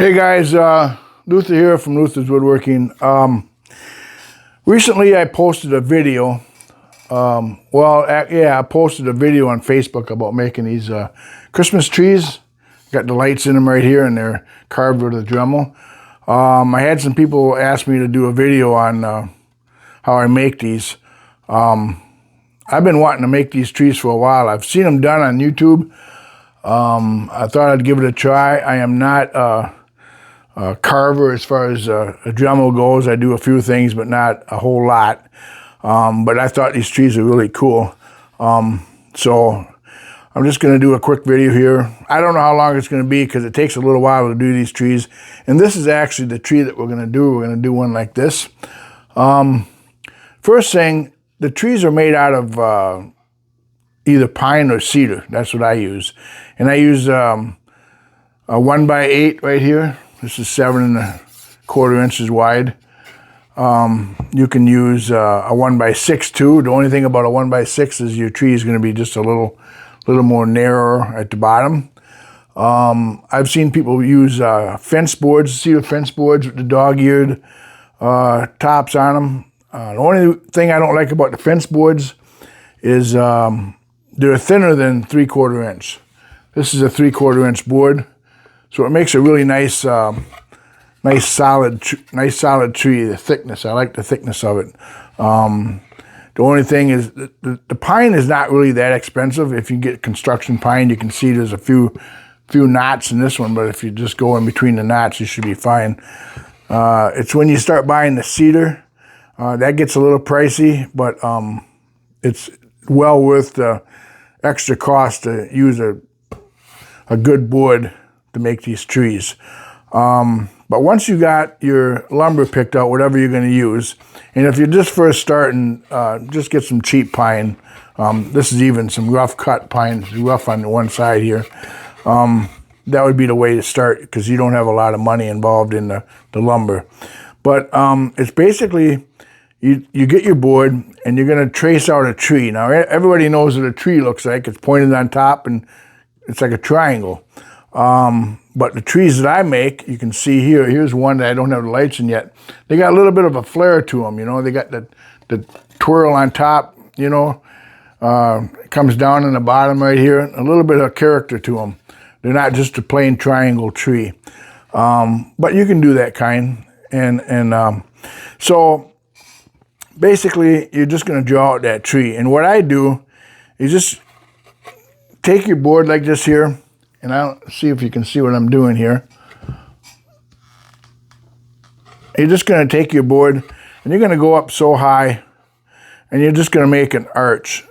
Hey guys, Luther here from Luther's Woodworking. Recently I posted a video. I posted a video on Facebook about making these Christmas trees. Got the lights in them right here, and they're carved with a Dremel. I had some people ask me to do a video on how I make these. I've been wanting to make these trees for a while. I've seen them done on YouTube. I thought I'd give it a try. I am not a carver as far as a Dremel goes. I do a few things, but not a whole lot. But I thought these trees are really cool. So I'm just going to do a quick video here. I don't know how long it's going to be because it takes a little while to do these trees. And this is actually the tree that we're going to do. We're going to do one like this. First thing, the trees are made out of either pine or cedar. That's what I use. And I use a 1x8 right here. This is 7¼ inches wide. You can use a 1x6 too. The only thing about a 1x6 is your tree is going to be just a little more narrower at the bottom. I've seen people use fence boards, cedar fence boards with the dog-eared tops on them. The only thing I don't like about the fence boards is they're thinner than 3/4 inch. This is a 3/4 inch board, so it makes a really nice, solid tree. The thickness, I like the thickness of it. The only thing is the pine is not really that expensive. If you get construction pine, you can see there's a few knots in this one, but if you just go in between the knots, you should be fine. It's when you start buying the cedar that gets a little pricey, but it's well worth the extra cost to use a good board to make these trees. But once you got your lumber picked out, whatever you're going to use, and if you're just first starting, just get some cheap pine. This is even some rough cut pine, rough on the one side here. That would be the way to start because you don't have a lot of money involved in the lumber. But it's basically, you get your board and you're going to trace out a tree. Now, everybody knows what a tree looks like. It's pointed on top and it's like a triangle. But the trees that I make, you can see here, here's one that I don't have the lights in yet. They got a little bit of a flare to them, you know. They got the twirl on top, you know. It comes down in the bottom right here. A little bit of character to them. They're not just a plain triangle tree. But you can do that kind. So basically, you're just going to draw out that tree. And what I do is just take your board like this here. And I'll see if you can see what I'm doing here. You're just going to take your board and you're going to go up so high and you're just going to make an arch.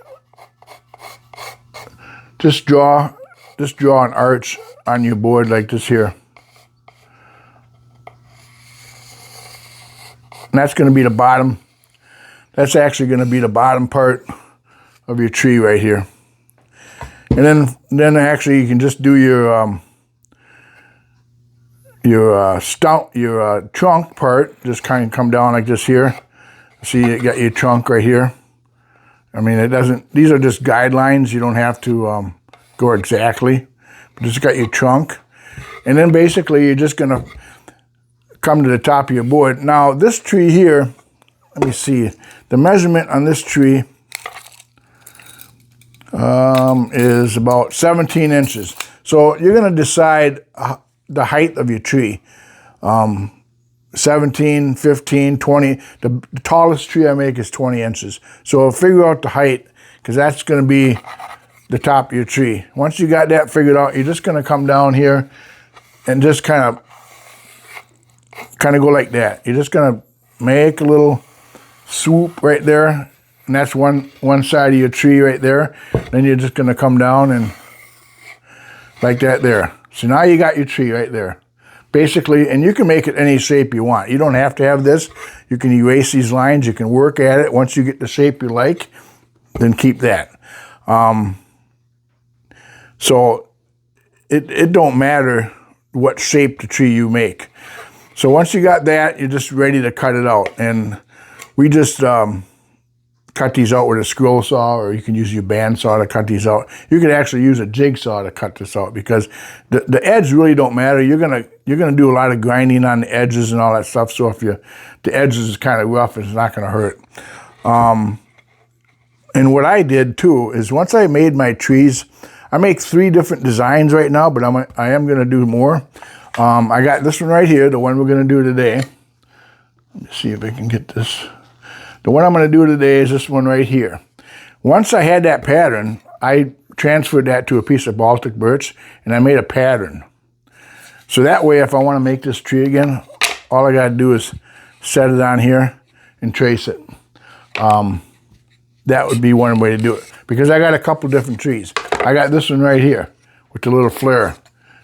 Just draw an arch on your board like this here. And that's going to be the bottom. That's actually going to be the bottom part of your tree right here. And then actually you can just do your trunk part. Just kind of come down like this here. See, you got your trunk right here. I mean, it doesn't. These are just guidelines. You don't have to go exactly. But just got your trunk, and then basically you're just gonna come to the top of your board. Now this tree here, let me see the measurement on this tree. Is about 17 inches. So you're going to decide the height of your tree. 17, 15, 20. The tallest tree I make is 20 inches. So figure out the height because that's going to be the top of your tree. Once you got that figured out, you're just going to come down here and just kind of go like that. You're just going to make a little swoop right there. And that's one side of your tree right there. Then you're just going to come down and like that there. So now you got your tree right there. Basically, and you can make it any shape you want. You don't have to have this. You can erase these lines. You can work at it. Once you get the shape you like, then keep that. So it don't matter what shape the tree you make. So once you got that, you're just ready to cut it out. And we just cut these out with a scroll saw, or you can use your bandsaw to cut these out. You could actually use a jigsaw to cut this out, because the edge really don't matter. You're gonna do a lot of grinding on the edges and all that stuff. So if the edges is kind of rough, it's not gonna hurt. And what I did too is, once I made my trees, I make 3 different designs right now, but I am gonna do more. I got this one right here, the one we're gonna do today. Let me see if I can get this. The one I'm gonna do today is this one right here. Once I had that pattern, I transferred that to a piece of Baltic birch, and I made a pattern. So that way, if I wanna make this tree again, all I gotta do is set it on here and trace it. That would be one way to do it, because I got a couple different trees. I got this one right here with the little flare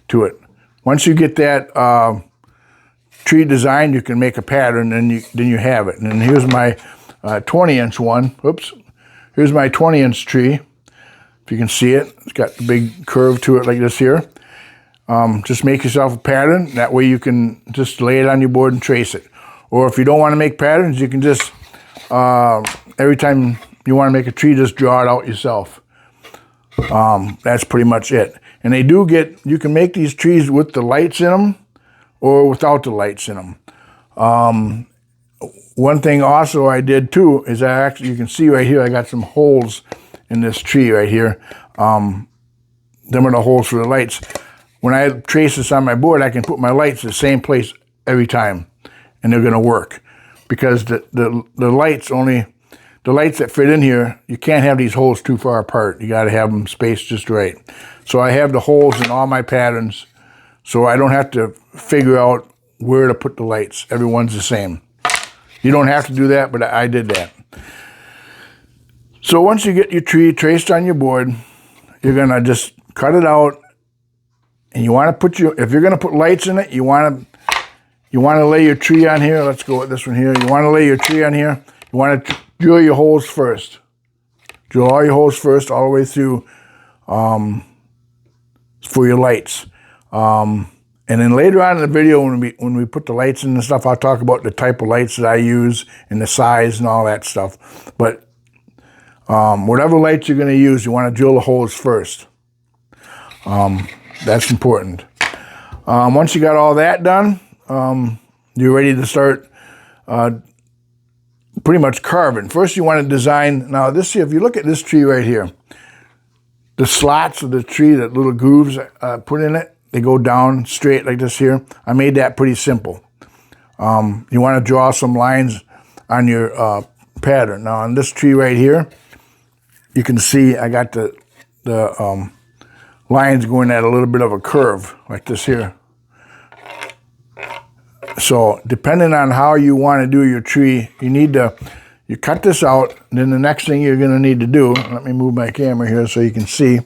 to it. Once you get that tree design, you can make a pattern, and then you have it. And here's my 20-inch one. Oops. Here's my 20-inch tree. If you can see it, it's got a big curve to it like this here. Just make yourself a pattern. That way you can just lay it on your board and trace it. Or if you don't want to make patterns, you can just, every time you want to make a tree, just draw it out yourself. That's pretty much it. And they do you can make these trees with the lights in them or without the lights in them. One thing also I did too is you can see right here, I got some holes in this tree right here. Them are the holes for the lights. When I trace this on my board, I can put my lights in the same place every time, and they're gonna work. Because the lights that fit in here, you can't have these holes too far apart. You gotta have them spaced just right. So I have the holes in all my patterns, so I don't have to figure out where to put the lights. Everyone's the same. You don't have to do that, but I did that. So once you get your tree traced on your board, you're gonna just cut it out, and you wanna if you're gonna put lights in it, you wanna lay your tree on here. Let's go with this one here. You wanna lay your tree on here. You wanna drill your holes first. Drill all your holes first, all the way through, for your lights. And then later on in the video, when we put the lights in and stuff, I'll talk about the type of lights that I use and the size and all that stuff. But whatever lights you're going to use, you want to drill the holes first. That's important. Once you got all that done, you're ready to start pretty much carving. First, you want to design. Now, if you look at this tree right here, the slots of the tree, that little grooves put in it, they go down straight like this here. I made that pretty simple. You want to draw some lines on your pattern. Now on this tree right here, you can see I got the lines going at a little bit of a curve like this here. So depending on how you want to do your tree, you cut this out, and then the next thing you're going to need to do, let me move my camera here so you can see.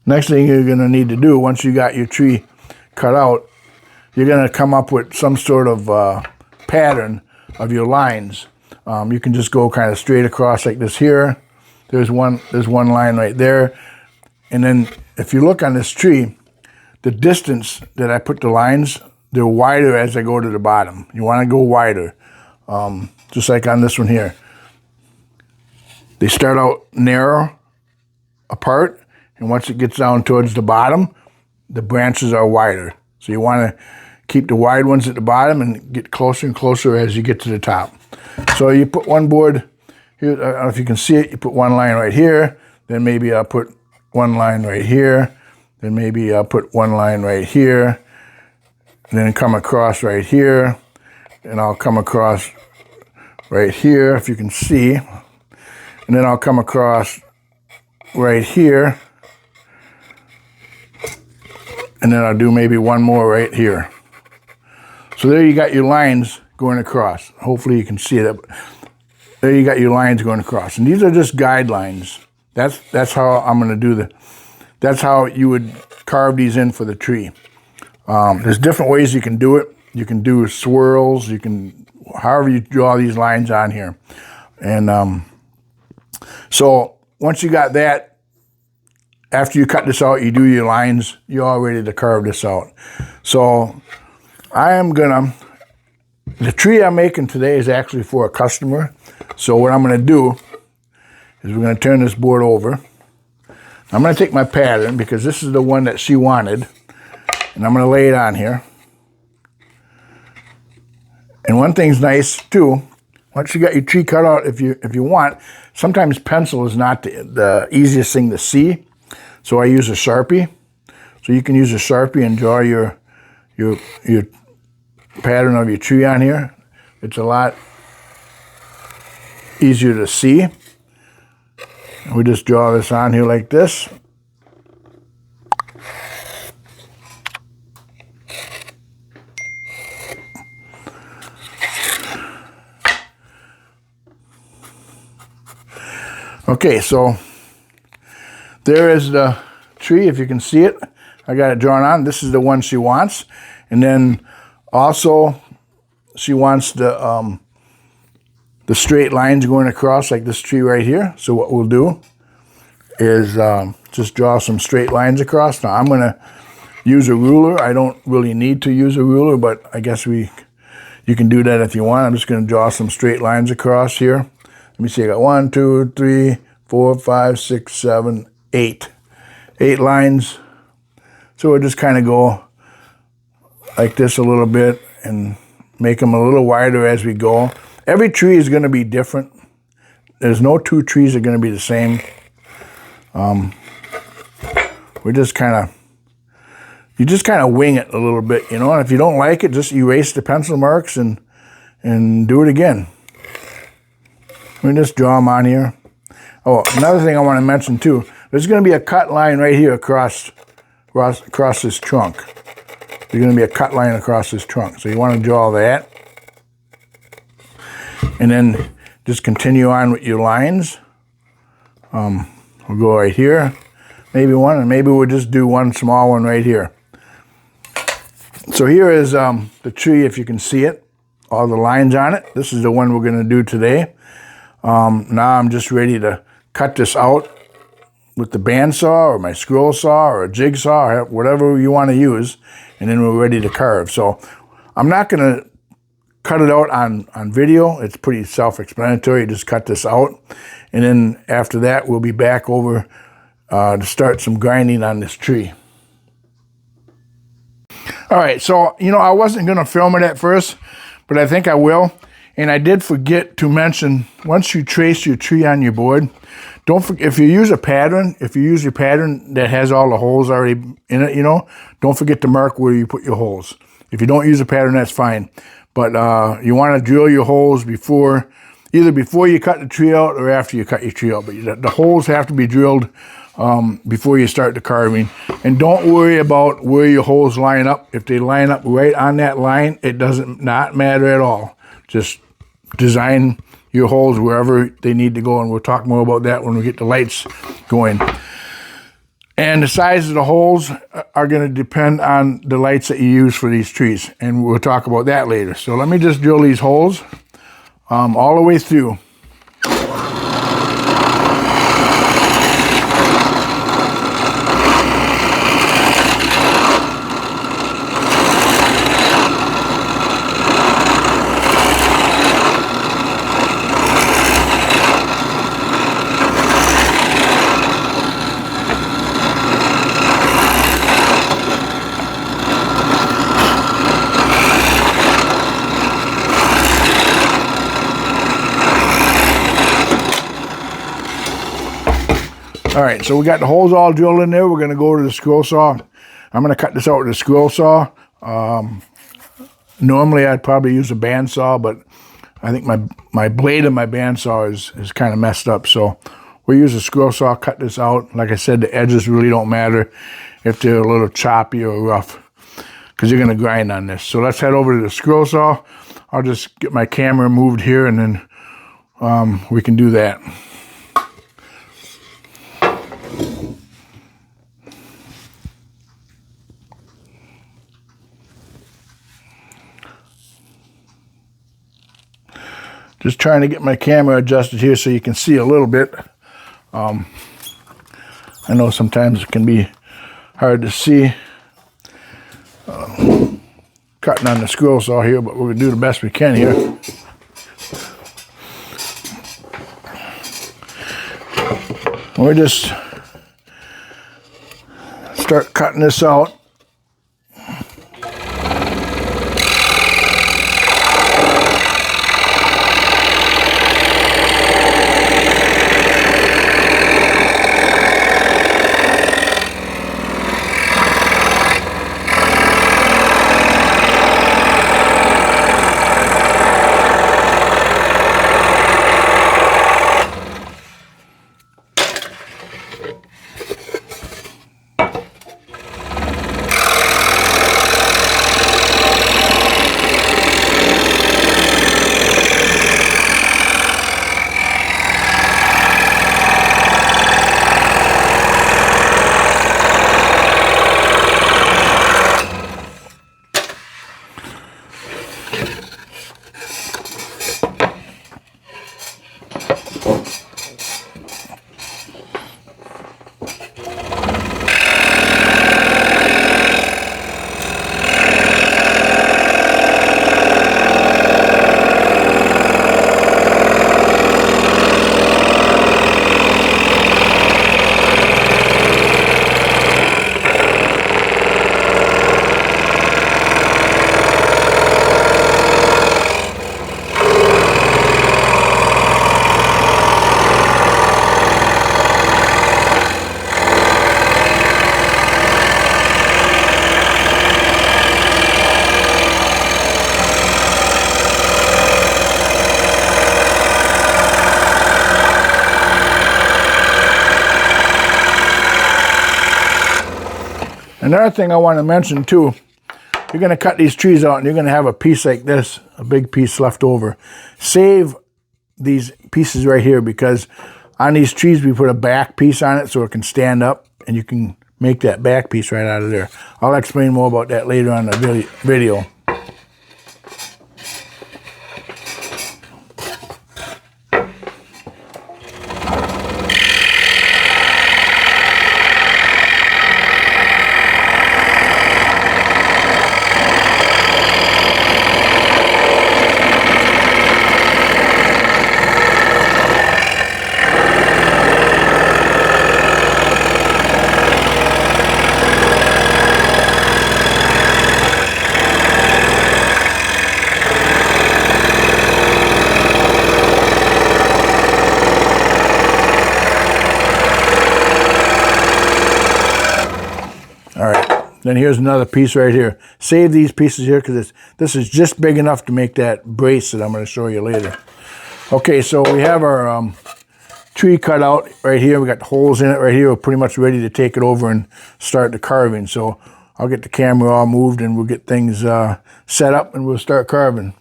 Next thing you're going to need to do, once you got your tree cut out, you're going to come up with some sort of pattern of your lines. You can just go kind of straight across like this here. There's one line right there. And then if you look on this tree, the distance that I put the lines, they're wider as I go to the bottom. You want to go wider, just like on this one here. They start out narrow apart, and once it gets down towards the bottom, the branches are wider. So you want to keep the wide ones at the bottom and get closer and closer as you get to the top. So you put one board here, I don't know if you can see it, you put one line right here, then maybe I'll put one line right here, then maybe I'll put one line right here, and then come across right here, and I'll come across right here, if you can see, and then I'll come across right here, and then I'll do maybe one more right here. So there you got your lines going across. Hopefully you can see that. There you got your lines going across. And these are just guidelines. That's how I'm going to do that's how you would carve these in for the tree. There's different ways you can do it. You can do swirls. You can, however you draw these lines on here. And so once you got that, after you cut this out, you do your lines, you're all ready to carve this out. So the tree I'm making today is actually for a customer. So what I'm going to do is we're going to turn this board over. I'm going to take my pattern, because this is the one that she wanted, and I'm going to lay it on here. And one thing's nice too, once you got your tree cut out, if you want, sometimes pencil is not the easiest thing to see, so I use a Sharpie. So you can use a Sharpie and draw your pattern of your tree on here. It's a lot easier to see. We just draw this on here like this. Okay, so there is the tree, if you can see it. I got it drawn on. This is the one she wants. And then also she wants the straight lines going across like this tree right here. So what we'll do is just draw some straight lines across. Now I'm going to use a ruler. I don't really need to use a ruler, but I guess you can do that if you want. I'm just going to draw some straight lines across here. Let me see, I got 1, 2, 3, 4, 5, 6, 7, 8. 8 lines. So we'll just kind of go like this a little bit and make them a little wider as we go. Every tree is going to be different. There's no two trees that are going to be the same. You just kind of wing it a little bit, you know. And if you don't like it, just erase the pencil marks and do it again. We just draw them on here. Oh, another thing I want to mention too, there's going to be a cut line right here across this trunk. There's going to be a cut line across this trunk. So you want to draw that. And then just continue on with your lines. We'll go right here, maybe one, and maybe we'll just do one small one right here. So here is the tree, if you can see it, all the lines on it. This is the one we're going to do today. Now I'm just ready to cut this out with the bandsaw or my scroll saw or a jigsaw, or whatever you want to use, and then we're ready to carve. So I'm not going to cut it out on video. It's pretty self-explanatory. You just cut this out, and then after that we'll be back over to start some grinding on this tree. All right, so I wasn't going to film it at first, but I think I will. And I did forget to mention, once you trace your tree on your board, don't forget, if you use your pattern that has all the holes already in it, don't forget to mark where you put your holes. If you don't use a pattern, that's fine. But you want to drill your holes either before you cut the tree out or after you cut your tree out. But the holes have to be drilled before you start the carving. And don't worry about where your holes line up. If they line up right on that line, it doesn't not matter at all. Just design your holes wherever they need to go, and we'll talk more about that when we get the lights going. And the size of the holes are going to depend on the lights that you use for these trees, and we'll talk about that later. So let me just drill these holes all the way through. All right, so we got the holes all drilled in there. We're going to go to the scroll saw. I'm going to cut this out with a scroll saw. Normally, I'd probably use a bandsaw, but I think my blade of my bandsaw is kind of messed up. So we'll use a scroll saw, cut this out. Like I said, the edges really don't matter if they're a little choppy or rough, because you're going to grind on this. So let's head over to the scroll saw. I'll just get my camera moved here, and then we can do that. Just trying to get my camera adjusted here so you can see a little bit. I know sometimes it can be hard to see cutting on the scroll saw here, but we're going to do the best we can here. we'll just start cutting this out. Another thing I want to mention too, you're going to cut these trees out and you're going to have a piece like this, a big piece left over. Save these pieces right here, because on these trees we put a back piece on it so it can stand up, and you can make that back piece right out of there. I'll explain more about that later on in the video. Then here's another piece right here. Save these pieces here because this is just big enough to make that brace that I'm going to show you later. Okay, so we have our tree cut out right here. We got the holes in it right here. We're pretty much ready to take it over and start the carving. So I'll get the camera all moved and we'll get things set up and we'll start carving.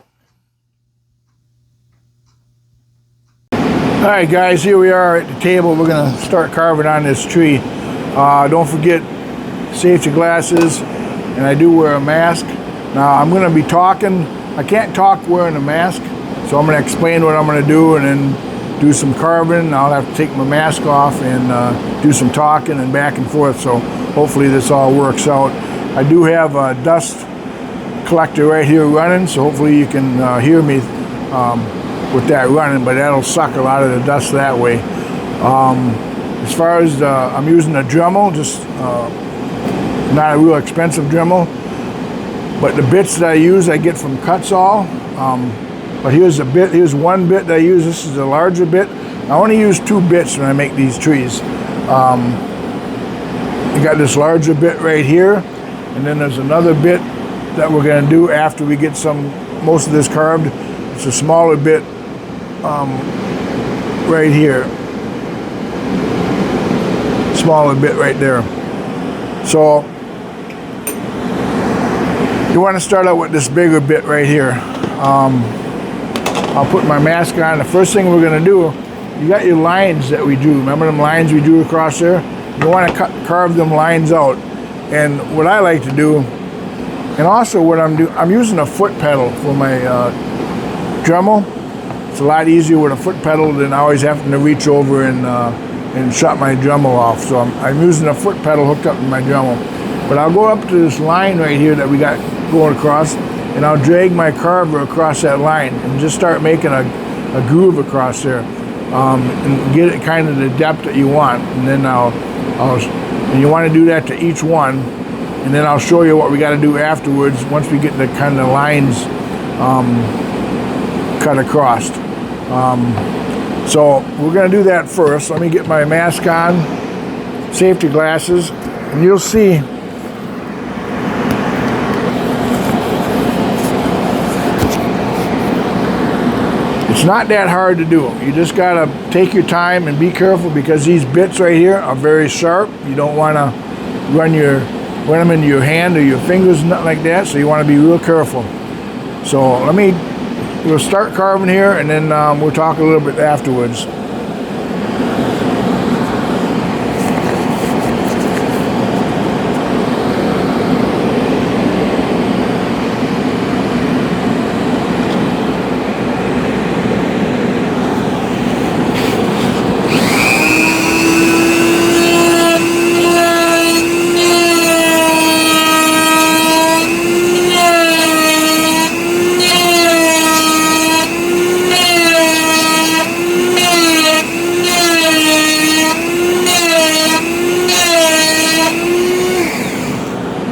All right, guys, here we are at the table. We're going to start carving on this tree. Don't forget safety glasses, and I do wear a mask. Now I'm going to be talking. I can't talk wearing a mask, so I'm going to explain what I'm going to do and then do some carving. I'll have to take my mask off and do some talking and back and forth, so hopefully this all works out. I do have a dust collector right here running, so hopefully you can hear me with that running, but that'll suck a lot of the dust that way. As far as I'm using a Dremel, just not a real expensive Dremel, but the bits that I use I get from Cutsall. But here's a bit. Here's one bit that I use. This is a larger bit. I only use 2 bits when I make these trees. You got this larger bit right here, and then there's another bit that we're going to do after we get most of this carved. It's a smaller bit right here. Smaller bit right there. So you want to start out with this bigger bit right here. I'll put my mask on. The first thing we're going to do, you got your lines that we drew. Remember them lines we drew across there? You want to carve them lines out. And what I like to do, and also what I'm using a foot pedal for my Dremel. It's a lot easier with a foot pedal than always having to reach over and shut my Dremel off. So I'm using a foot pedal hooked up to my Dremel. But I'll go up to this line right here that we got going across, and I'll drag my carver across that line and just start making a groove across there. and get it kind of the depth that you want. And then and you want to do that to each one. And then I'll show you what we got to do afterwards once we get the kind of lines cut across. So we're going to do that first. Let me get my mask on, safety glasses, and you'll see it's not that hard to do. You just got to take your time and be careful because these bits right here are very sharp. You don't want to run them into your hand or your fingers, nothing like that, so you want to be real careful. So we'll start carving here, and then we'll talk a little bit afterwards.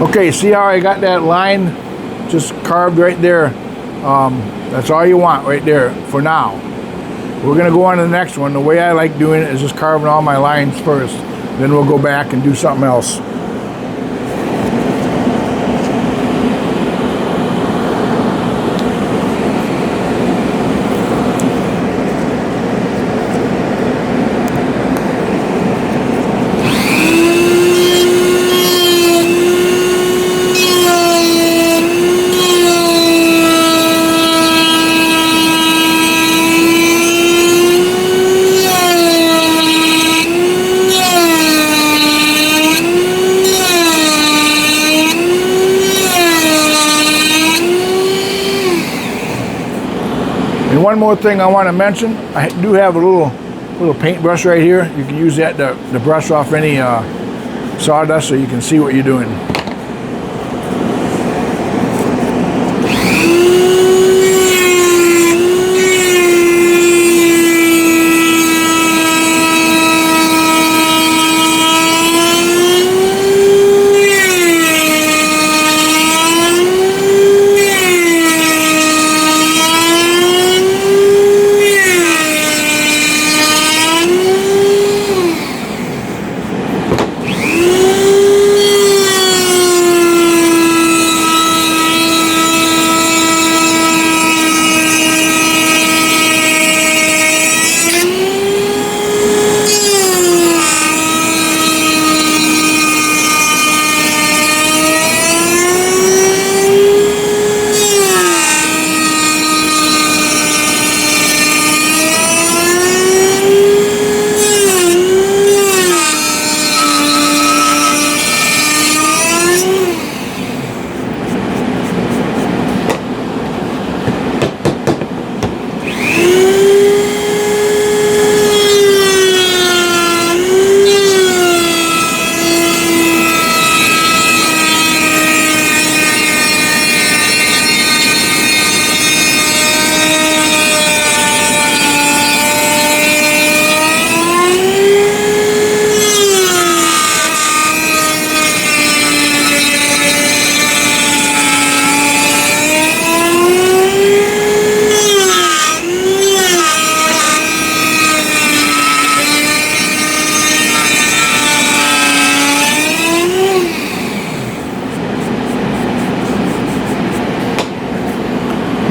Okay, see how I got that line just carved right there? That's all you want right there for now. We're going to go on to the next one. The way I like doing it is just carving all my lines first. Then we'll go back and do something else. One more thing I want to mention, I do have a little paintbrush right here. You can use that to brush off any sawdust so you can see what you're doing.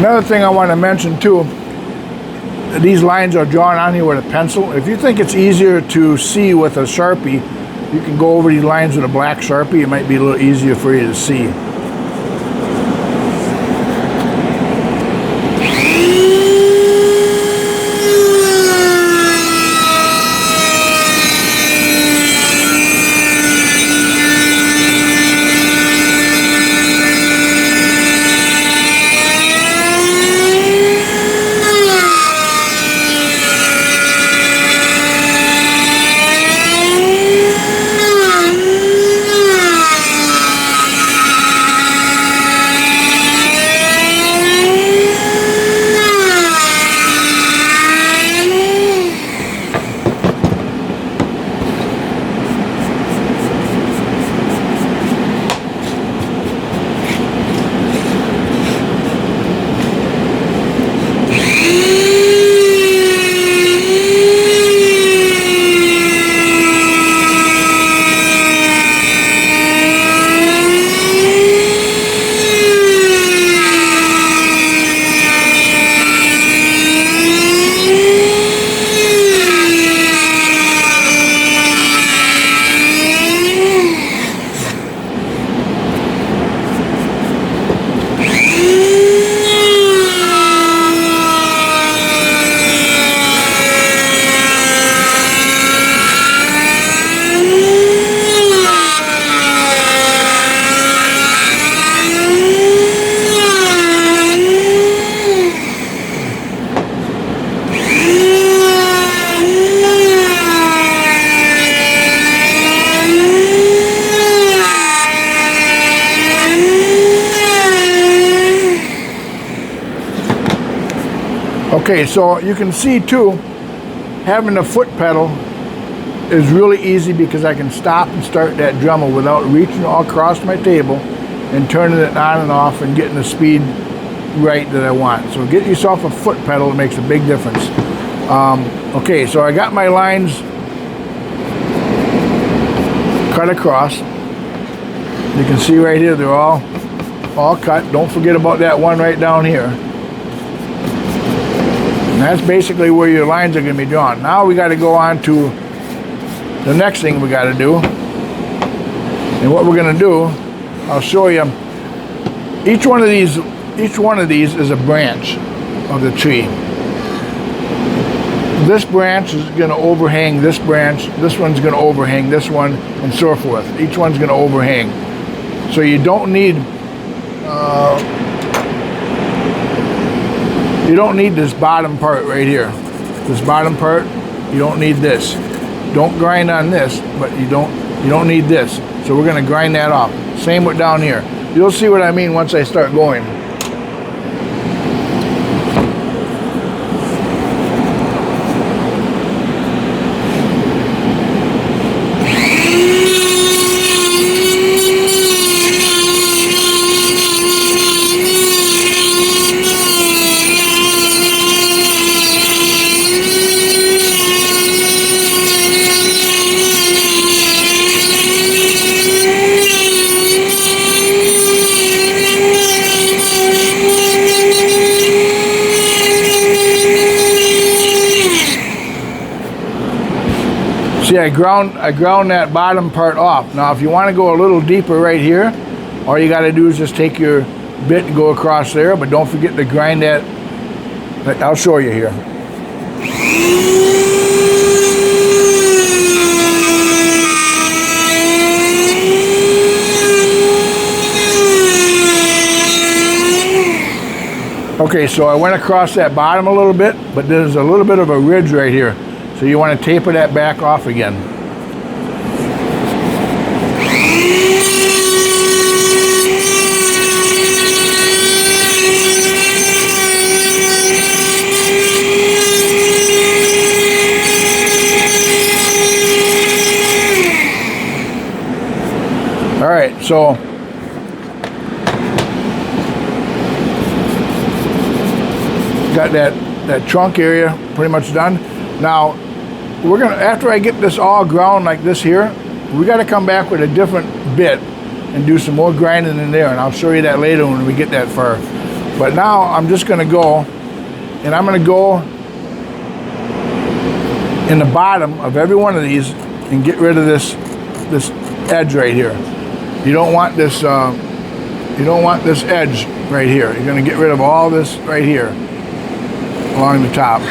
Another thing I want to mention too, these lines are drawn on here with a pencil. If you think it's easier to see with a Sharpie, you can go over these lines with a black Sharpie. It might be a little easier for you to see. Okay, so you can see too, having the foot pedal is really easy because I can stop and start that Dremel without reaching all across my table and turning it on and off and getting the speed right that I want. So get yourself a foot pedal, it makes a big difference. Okay, so I got my lines cut across. You can see right here, they're all cut. Don't forget about that one right down here. And that's basically where your lines are going to be drawn. Now we got to go on to the next thing we got to do. And what we're going to do, I'll show you. Each one of these is a branch of the tree. This branch is going to overhang this branch. This one's going to overhang this one, and so forth. Each one's going to overhang. So you don't need this bottom part right here. This bottom part, you don't need this. Don't grind on this, but you don't need this. So we're going to grind that off. Same with down here. You'll see what I mean once I start going. See, I ground that bottom part off. Now, if you want to go a little deeper right here, all you got to do is just take your bit and go across there, but don't forget to grind that. I'll show you here. Okay, so I went across that bottom a little bit, but there's a little bit of a ridge right here. So you want to taper that back off again. All right, so got that trunk area pretty much done. Now, we're gonna, after I get this all ground like this here, we got to come back with a different bit and do some more grinding in there, and I'll show you that later when we get that far. But now I'm just gonna go, and I'm gonna go in the bottom of every one of these and get rid of this edge right here. You don't want this edge right here. You're gonna get rid of all this right here along the top.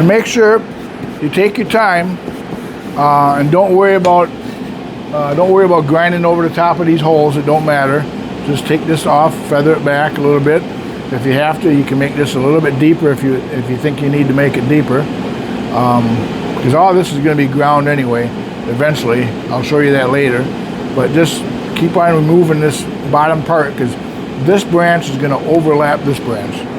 And make sure you take your time and don't worry about grinding over the top of these holes. It don't matter. Just take this off, feather it back a little bit. If you have to, you can make this a little bit deeper if you think you need to make it deeper. Because all this is going to be ground anyway, eventually. I'll show you that later. But just keep on removing this bottom part, because this branch is going to overlap this branch.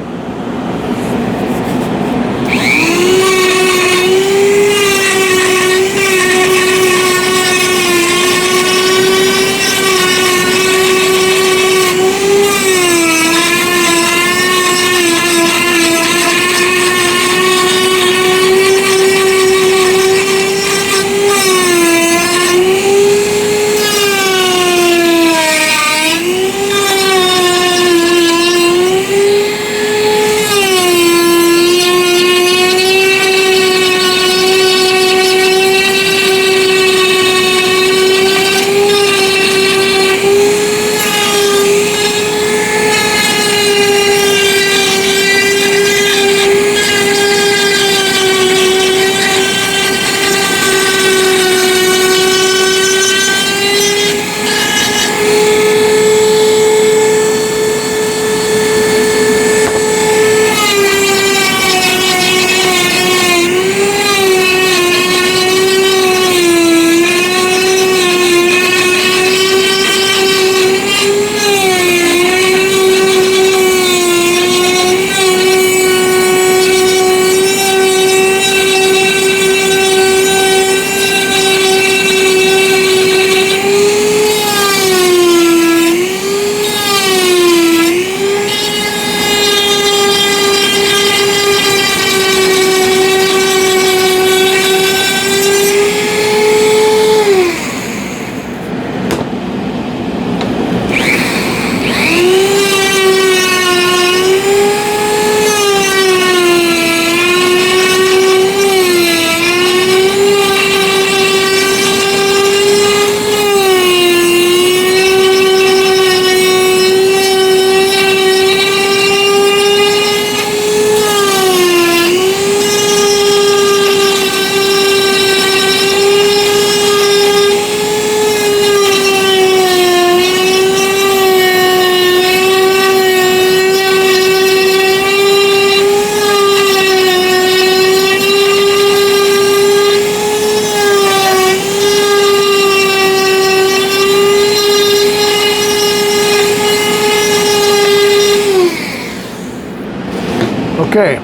Okay.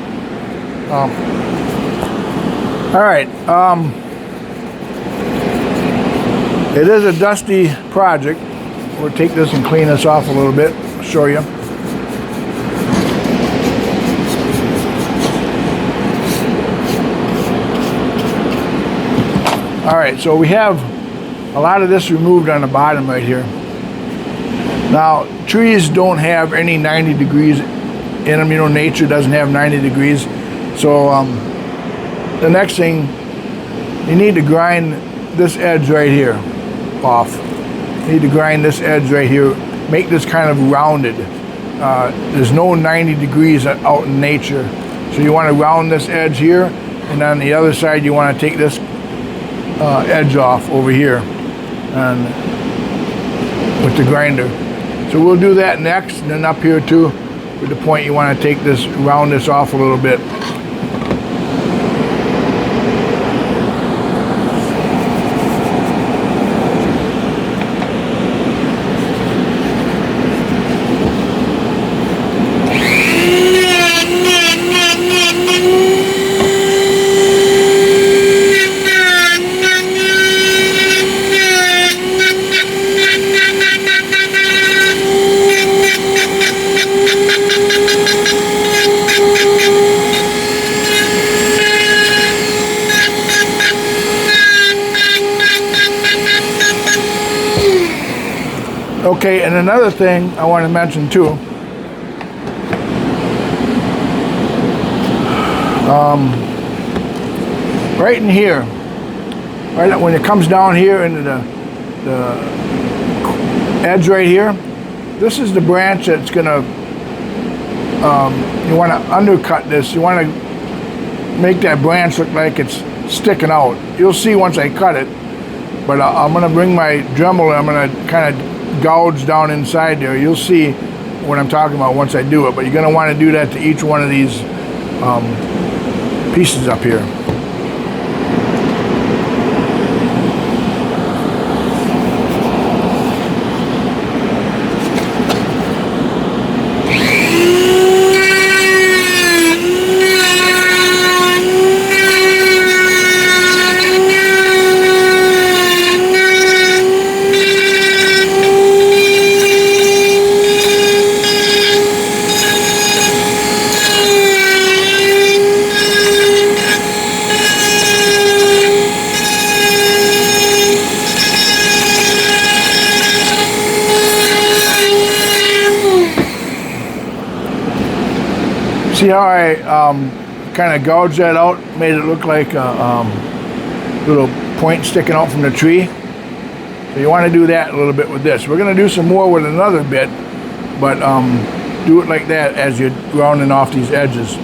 All right. It is a dusty project. We'll take this and clean this off a little bit. I'll show you. All right, so we have a lot of this removed on the bottom right here. Now, trees don't have any 90 degrees in them. You know, nature doesn't have 90 degrees. So the next thing, you need to grind this edge right here off. You need to grind this edge right here. Make this kind of rounded. There's no 90 degrees out in nature. So you want to round this edge here, and on the other side you want to take this edge off over here and with the grinder. So we'll do that next, and then up here too, with the point you want to take this, round this off a little bit. Okay, and another thing I want to mention too, right in here, right when it comes down here into the edge right here, this is the branch that's gonna, you want to undercut this. You want to make that branch look like it's sticking out. You'll see once I cut it, but I'm going to bring my Dremel and I'm going to kind of gouge down inside there. You'll see what I'm talking about once I do it, but you're going to want to do that to each one of these pieces up here. See how I kind of gouged that out, made it look like a little point sticking out from the tree? So you want to do that a little bit with this. We're going to do some more with another bit, but do it like that as you're rounding off these edges.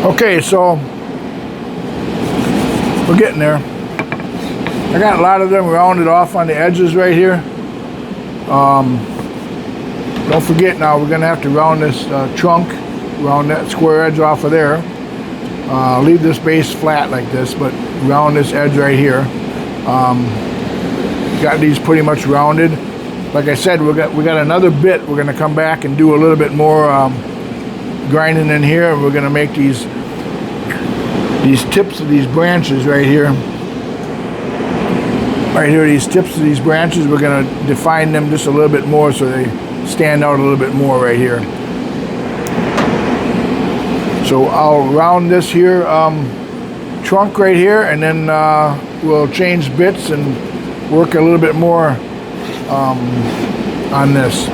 Okay, so we're getting there. I got a lot of them rounded off on the edges right here. Don't forget now, we're gonna have to round this trunk, round that square edge off of there. Leave this base flat like this, but round this edge right here. Got these pretty much rounded. Like I said, we got another bit. We're gonna come back and do a little bit more grinding in here, and we're gonna make these tips of these branches right here. Right here, these tips of these branches, we're gonna define them just a little bit more so they stand out a little bit more right here. So I'll round this here trunk right here, and then we'll change bits and work a little bit more on this.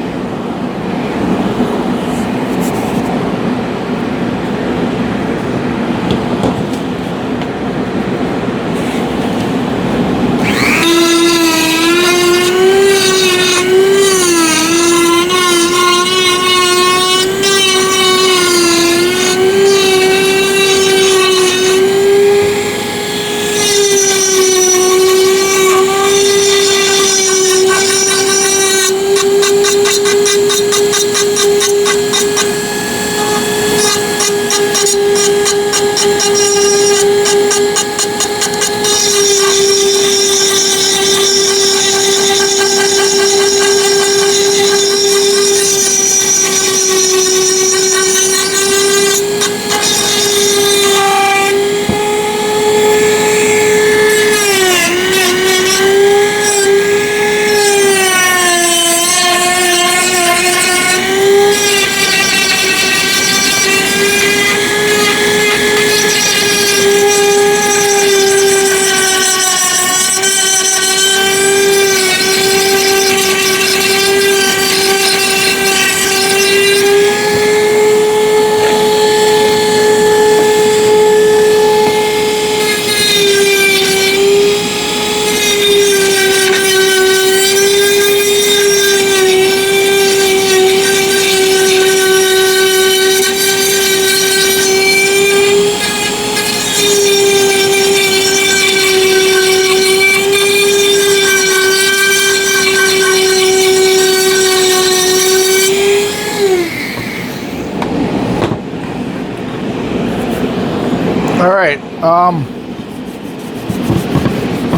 All right,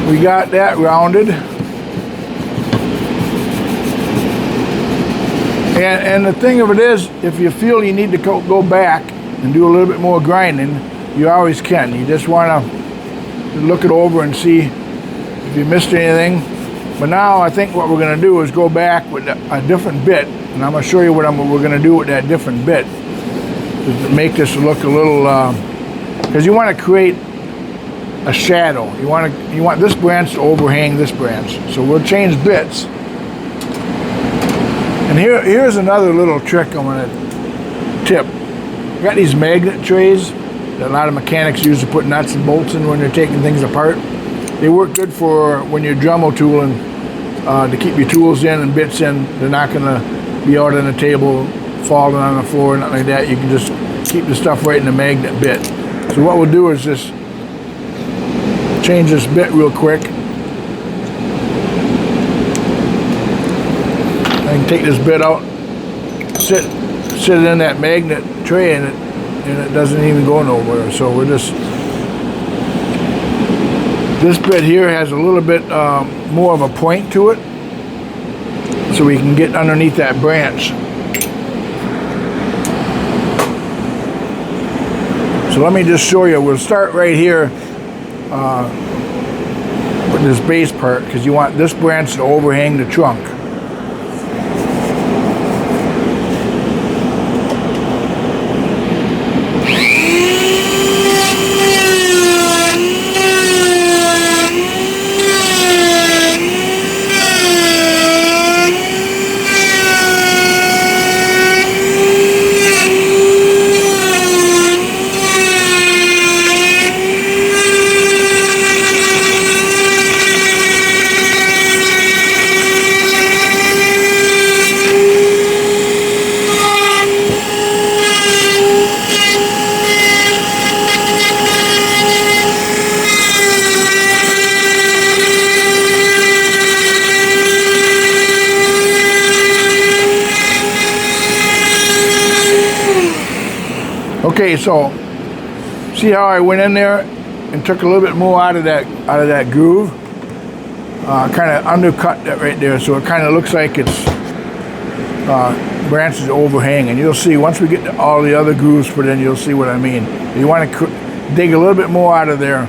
we got that rounded, and the thing of it is, if you feel you need to go back and do a little bit more grinding, you always can. You just want to look it over and see if you missed anything. But now I think what we're going to do is go back with a different bit, and I'm going to show you what we're going to do with that different bit to make this look a little. Because you want to create a shadow. You want this branch to overhang this branch. So we'll change bits. And here's another little trick I'm going to tip. We got these magnet trays that a lot of mechanics use to put nuts and bolts in when they're taking things apart. They work good for when you're Dremel tooling, to keep your tools in and bits in. They're not going to be out on the table, falling on the floor, nothing like that. You can just keep the stuff right in the magnet bit. So what we'll do is just change this bit real quick. I can take this bit out, sit it in that magnet tray, and it doesn't even go nowhere. So we're just, this bit here has a little bit more of a point to it, so we can get underneath that branch. So let me just show you. We'll start right here with this base part, because you want this branch to overhang the trunk. Okay, so see how I went in there and took a little bit more out of that groove? Kind of undercut that right there, so it kind of looks like it's branches overhang. And you'll see once we get to all the other grooves put in, you'll see what I mean. You want to dig a little bit more out of there.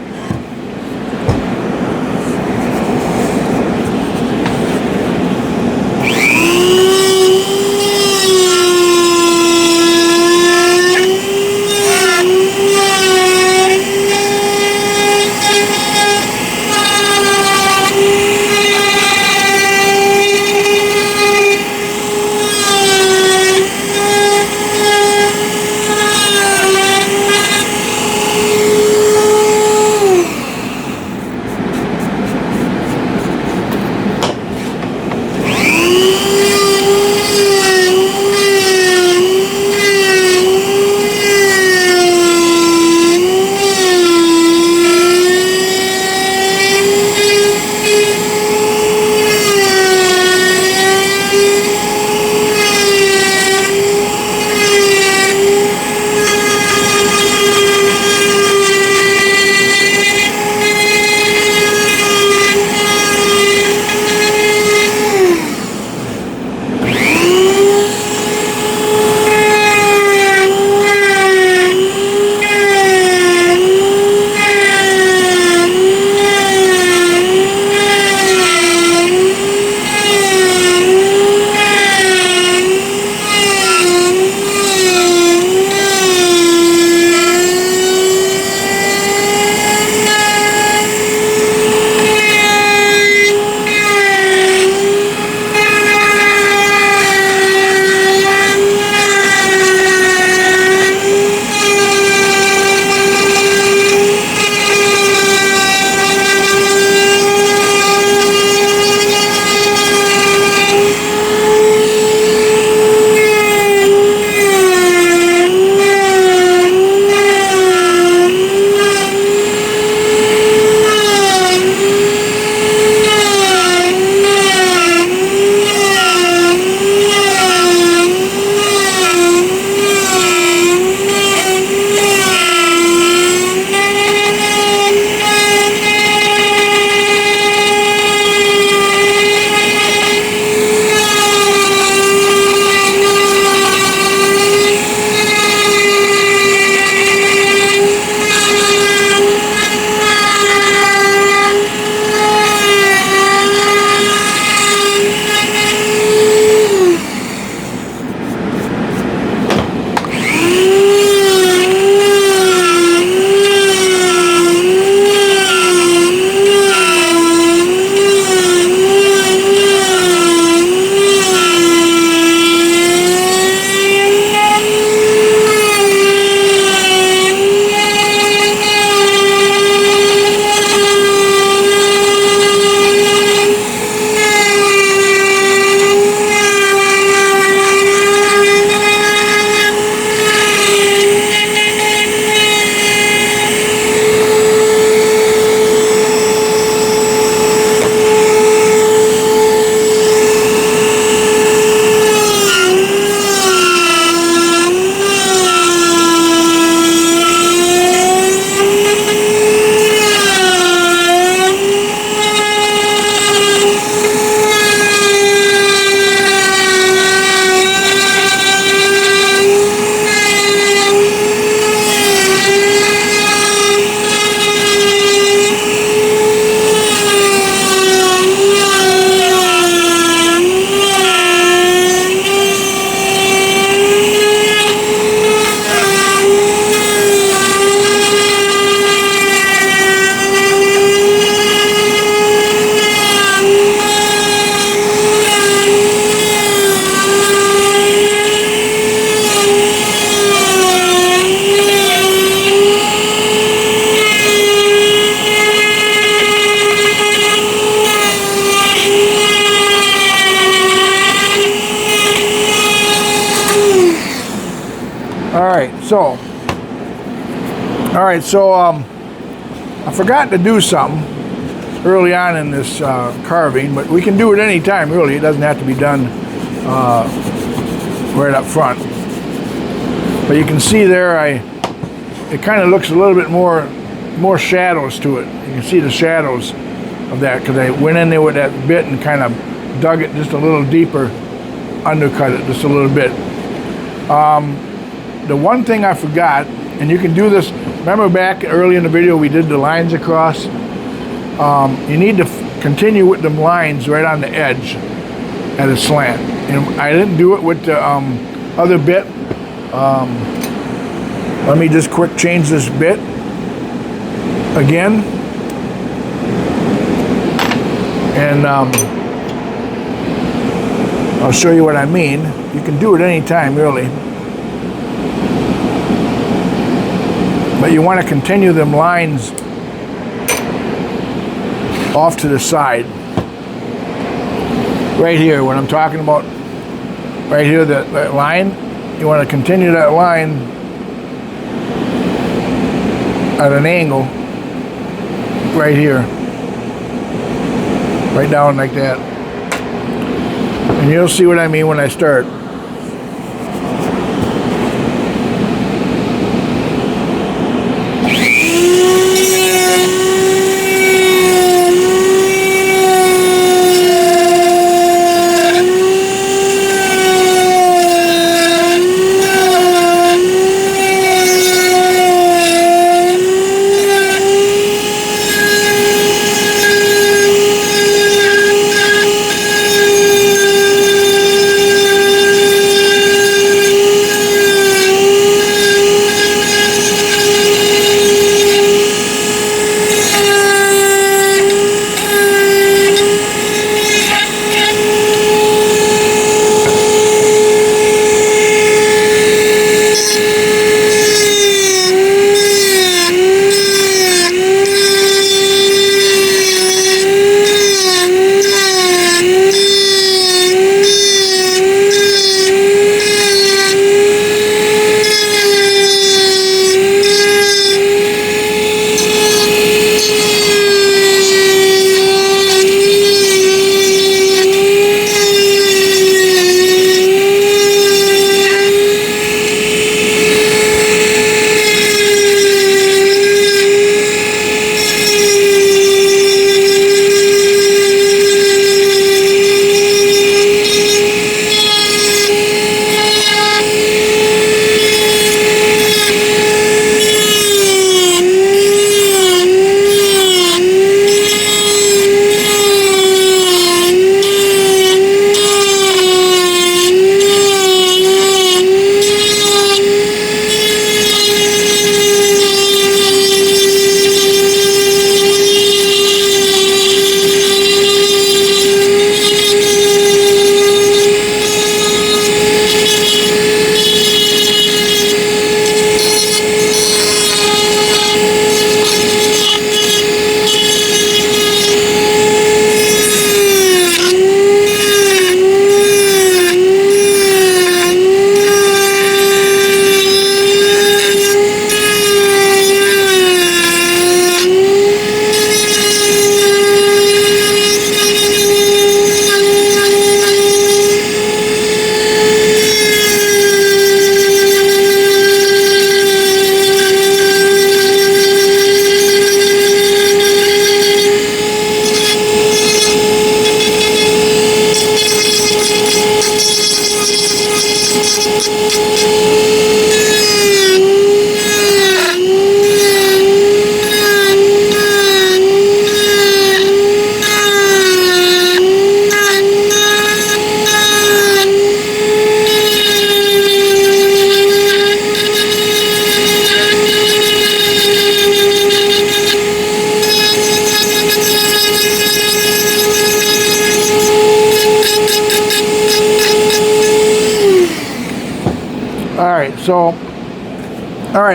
All right, so I forgot to do something early on in this carving, but we can do it any time, really. It doesn't have to be done right up front. But you can see there, it kind of looks a little bit more shadows to it. You can see the shadows of that because I went in there with that bit and kind of dug it just a little deeper, undercut it just a little bit. The one thing I forgot, and you can do this, remember back early in the video we did the lines across? You need to continue with them lines right on the edge at a slant. And I didn't do it with the other bit. Let me just quick change this bit again. And I'll show you what I mean. You can do it anytime, really. But you want to continue them lines off to the side. Right here, when I'm talking about right here, that line, you want to continue that line at an angle right here. Right down like that. And you'll see what I mean when I start.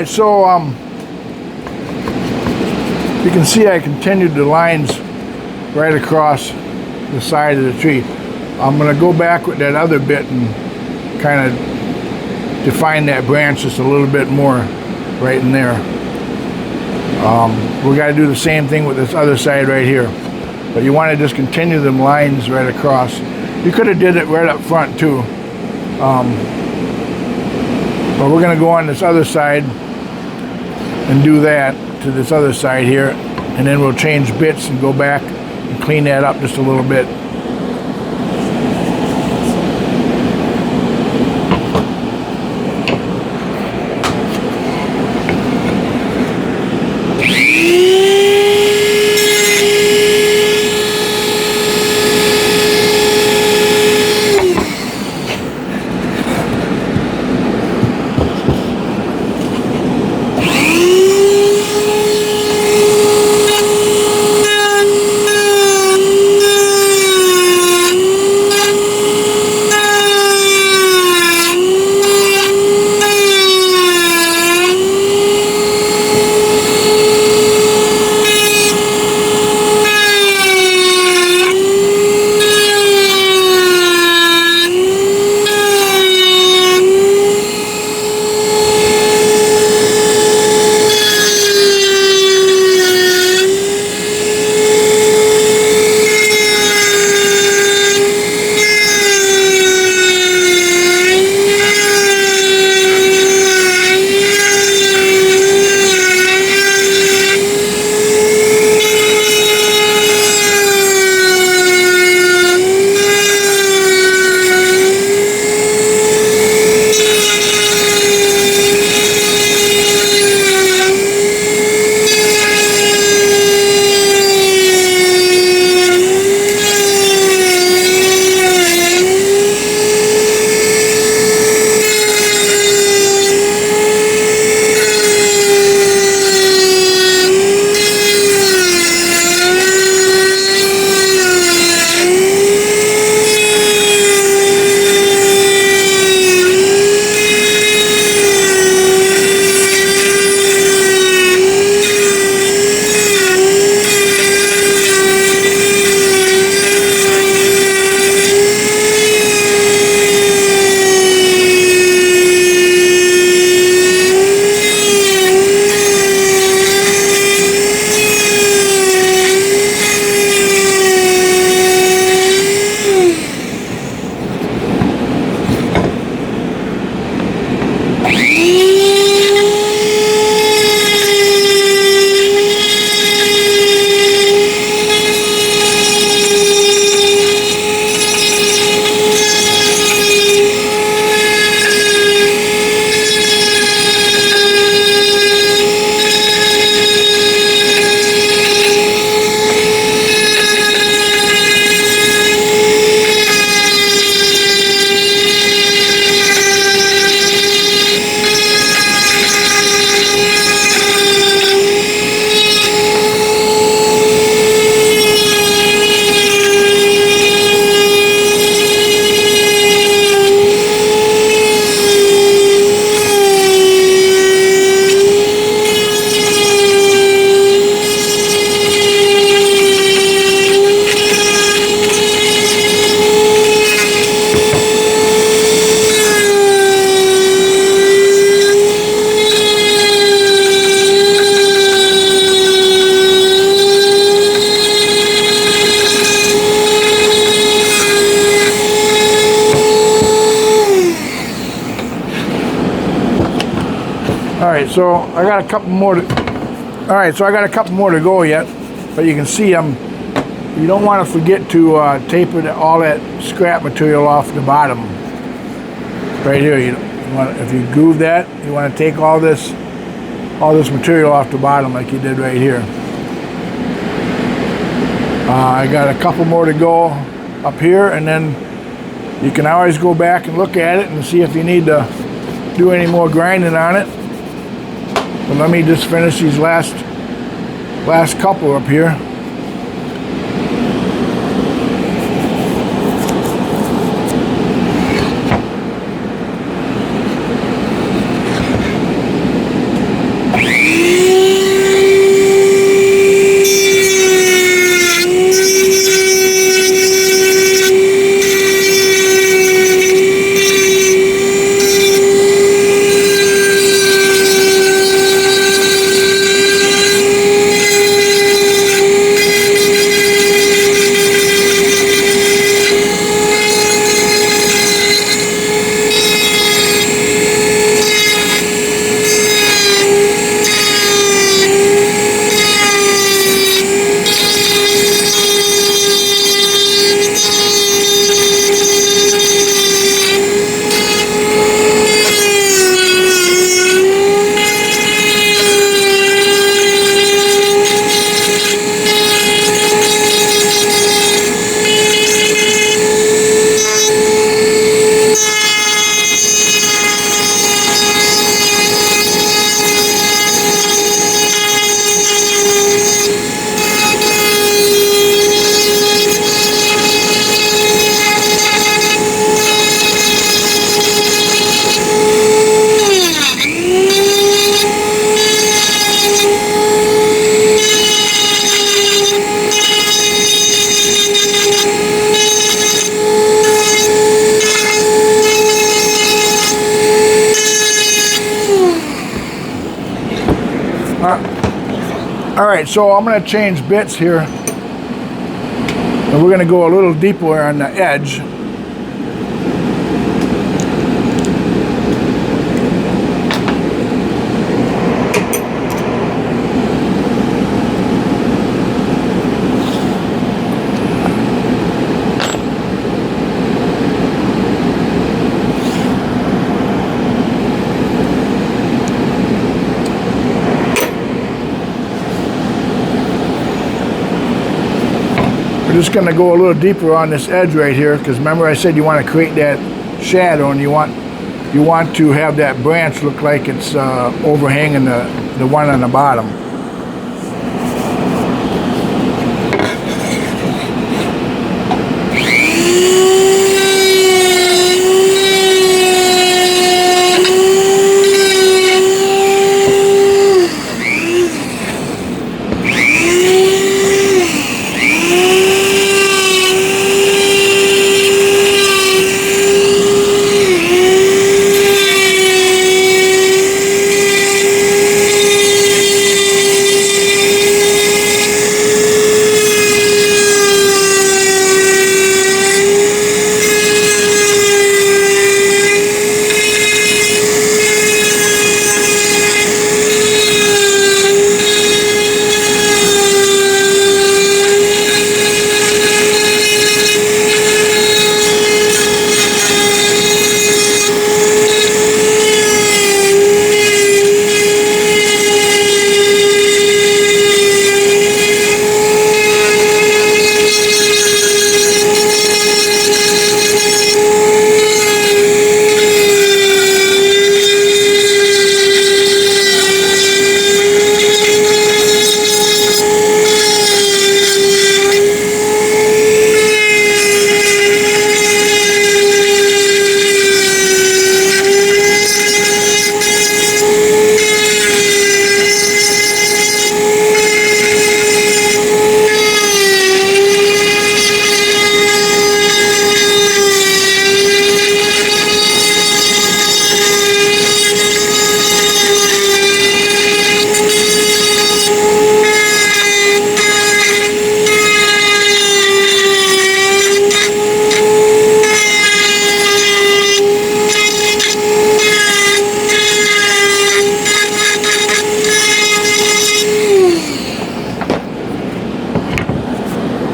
So you can see I continued the lines right across the side of the tree. I'm going to go back with that other bit and kind of define that branch just a little bit more right in there. We got to do the same thing with this other side right here. But you want to just continue them lines right across. You could have did it right up front too. But we're going to go on this other side and do that to this other side here, and then we'll change bits and go back and clean that up just a little bit. Alright, so I got a couple more to, go yet, but you can see you don't want to forget to taper all that scrap material off the bottom. Right here, if you groove that, you want to take all this material off the bottom like you did right here. I got a couple more to go up here, and then you can always go back and look at it and see if you need to do any more grinding on it. But let me just finish these last couple up here. All right, so I'm going to change bits here. And we're going to go a little deeper on the edge. We're just going to go a little deeper on this edge right here, because remember I said you want to create that shadow, and you want to have that branch look like it's overhanging the one on the bottom.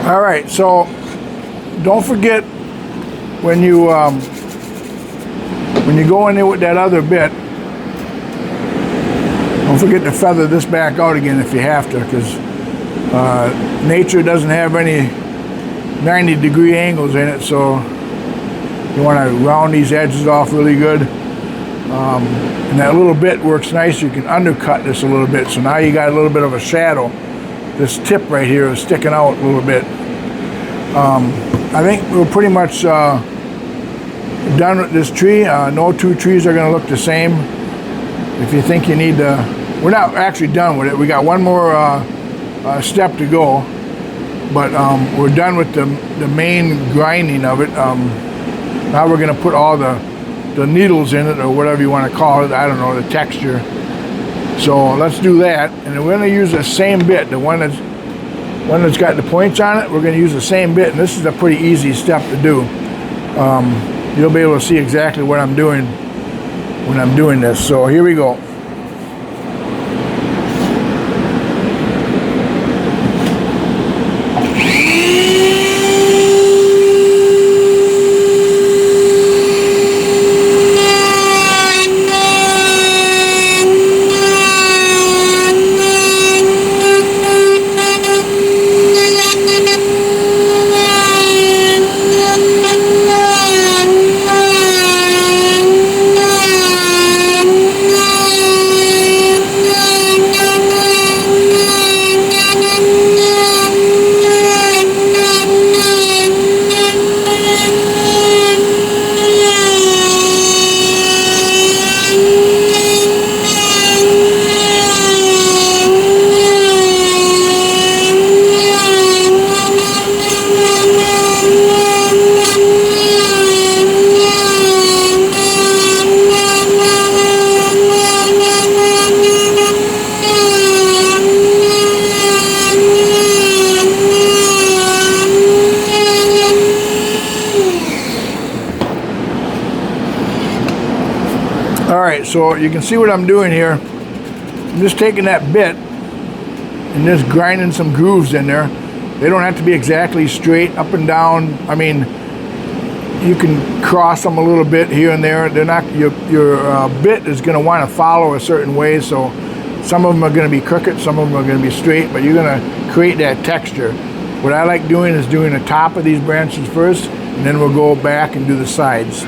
All right, so don't forget when you go in there with that other bit, don't forget to feather this back out again if you have to, because nature doesn't have any 90-degree angles in it, so you want to round these edges off really good. And that little bit works nice. You can undercut this a little bit, so now you got a little bit of a shadow. This tip right here is sticking out a little bit. I think we're pretty much done with this tree. No two trees are going to look the same. If you think you need to, we're not actually done with it. We got one more step to go, but we're done with the main grinding of it. Now we're going to put all the needles in it, or whatever you want to call it. I don't know, the texture. So let's do that, and we're going to use the same bit, the one that's got the points on it. We're going to use the same bit, and this is a pretty easy step to do. You'll be able to see exactly what I'm doing when I'm doing this. So here we go. you can see what I'm doing here. I'm just taking that bit and just grinding some grooves in there. They don't have to be exactly straight up and down. I mean, you can cross them a little bit here and there. They're not, your bit is going to want to follow a certain way, so some of them are going to be crooked, some of them are going to be straight, but you're going to create that texture. What I like doing is doing the top of these branches first, and then we'll go back and do the sides.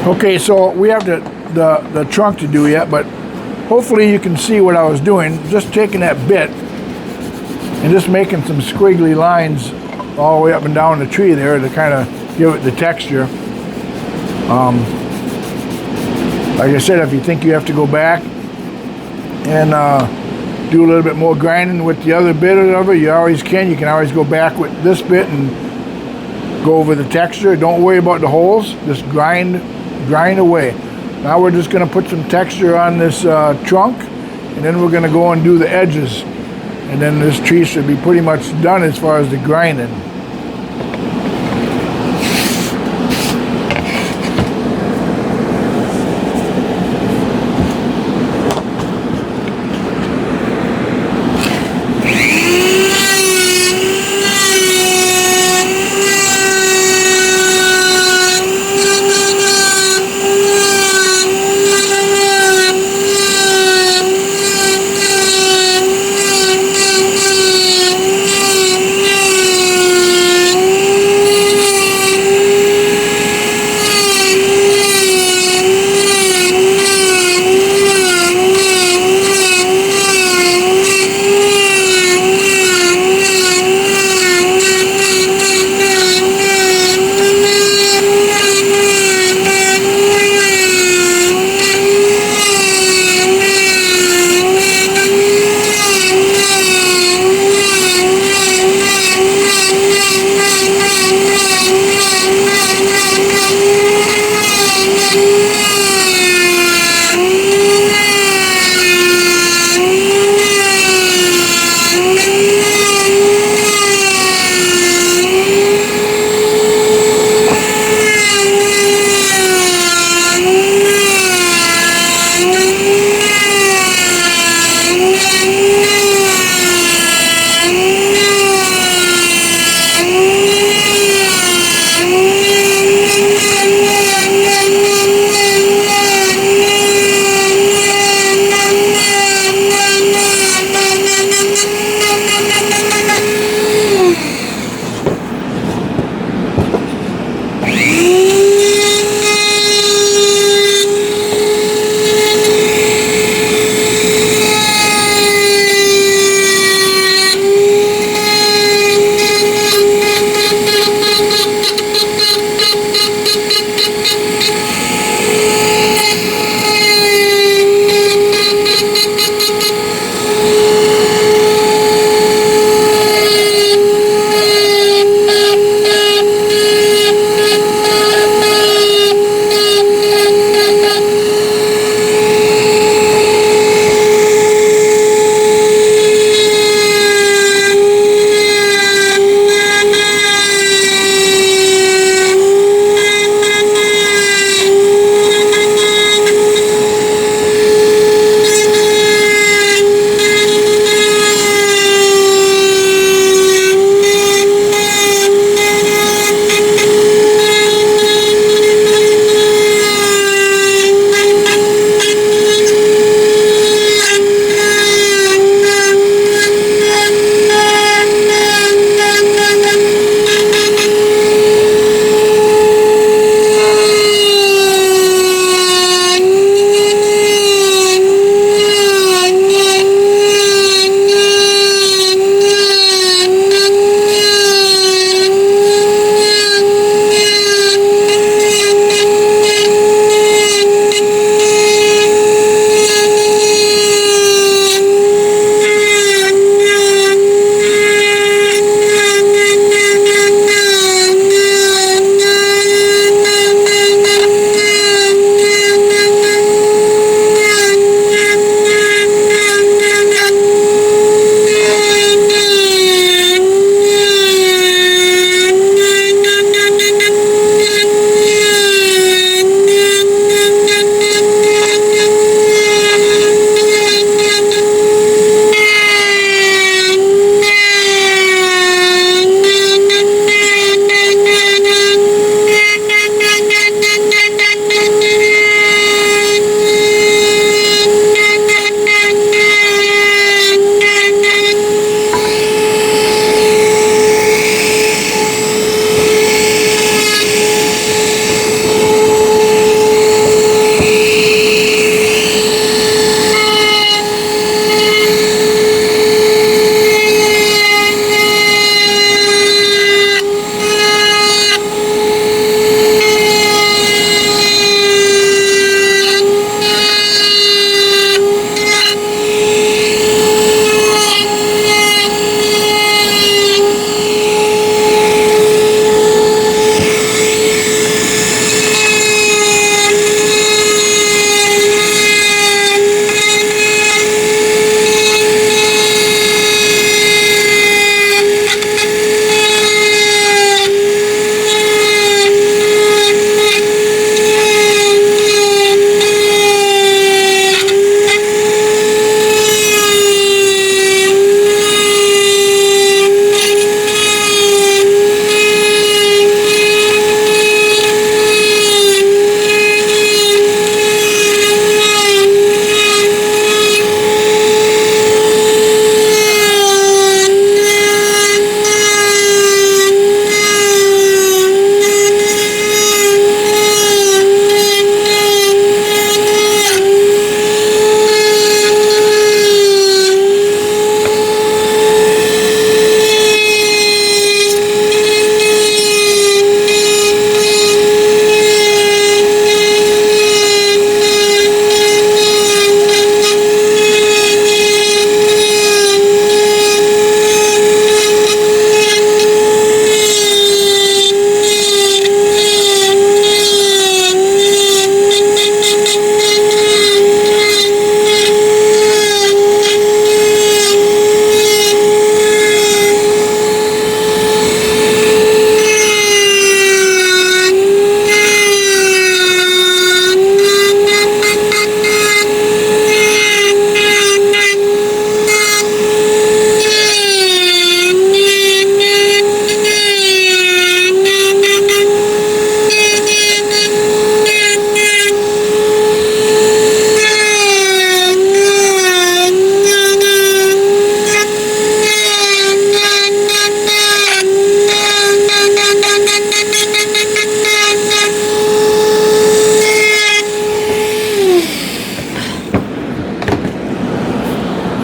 Okay, so we have the trunk to do yet, but hopefully you can see what I was doing. Just taking that bit and just making some squiggly lines all the way up and down the tree there to kind of give it the texture. Like I said, if you think you have to go back and do a little bit more grinding with the other bit of it, you always can. You can always go back with this bit and go over the texture. Don't worry about the holes. Just grind away. Now we're just going to put some texture on this trunk, and then we're going to go and do the edges, and then this tree should be pretty much done as far as the grinding.